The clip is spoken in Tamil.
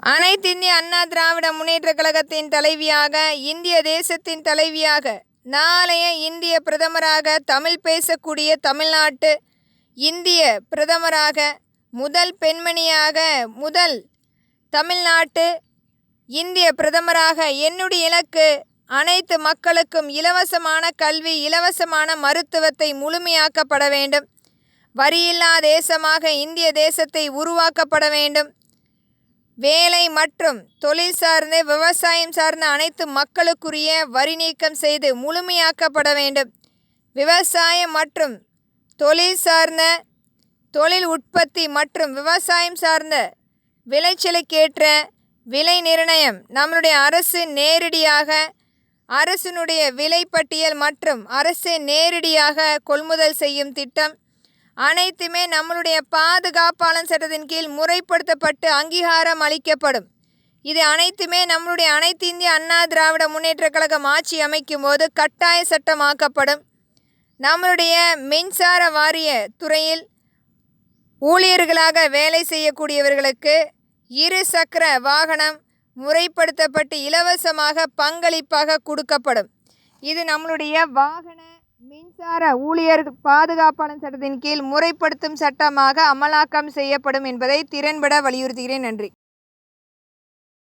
அனைத்திந்திய அண்ணா திராவிட முன்னேற்றக் கழகத்தின் தலைவியாக, இந்திய தேசத்தின் தலைவியாக, நாளைய இந்திய பிரதமராக, தமிழ் பேசக்கூடிய தமிழ்நாட்டு இந்திய பிரதமராக, முதல் பெண்மணியாக, முதல் தமிழ்நாட்டு இந்திய பிரதமராக என்னுடைய இலக்கு அனைத்து மக்களுக்கும் இலவசமான கல்வி, இலவசமான மருத்துவத்தை முழுமையாக்கப்பட வேண்டும். வரியில்லா தேசமாக இந்திய தேசத்தை உருவாக்கப்பட வேண்டும். வேலை மற்றும் தொழில் சார்ந்த, விவசாயம் சார்ந்த அனைத்து மக்களுக்குரிய வரி நீக்கம் செய்து முழுமையாக்கப்பட வேண்டும். விவசாயம் மற்றும் தொழில் சார்ந்த, தொழில் உற்பத்தி மற்றும் விவசாயம் சார்ந்த விளைச்சலுக்கேற்ற விலை நிர்ணயம் நம்மளுடைய அரசு நேரடியாக, அரசினுடைய விலைப்பட்டியல் மற்றும் அரசு நேரடியாக கொள்முதல் செய்யும் திட்டம் அனைத்துமே நம்மளுடைய பாதுகாப்பாளர் சட்டத்தின் கீழ் முறைப்படுத்தப்பட்டு அங்கீகாரம் அளிக்கப்படும். இது அனைத்துமே நம்மளுடைய அனைத்து இந்திய அண்ணா திராவிட முன்னேற்றக் கழகம் ஆட்சி அமைக்கும் போது கட்டாய சட்டமாக்கப்படும். நம்மளுடைய மின்சார வாரிய துறையில் ஊழியர்களாக வேலை செய்யக்கூடியவர்களுக்கு 2 சக்கர வாகனம் முறைப்படுத்தப்பட்டு இலவசமாக பங்களிப்பாக கொடுக்கப்படும். இது நம்மளுடைய வாகன மின்சார ஊழியர் பாதுகாப்பாளர் சட்டத்தின் கீழ் முறைப்படுத்தும் சட்டமாக அமலாக்கம் செய்யப்படும் என்பதை திறன்பட வலியுறுத்துகிறேன். நன்றி.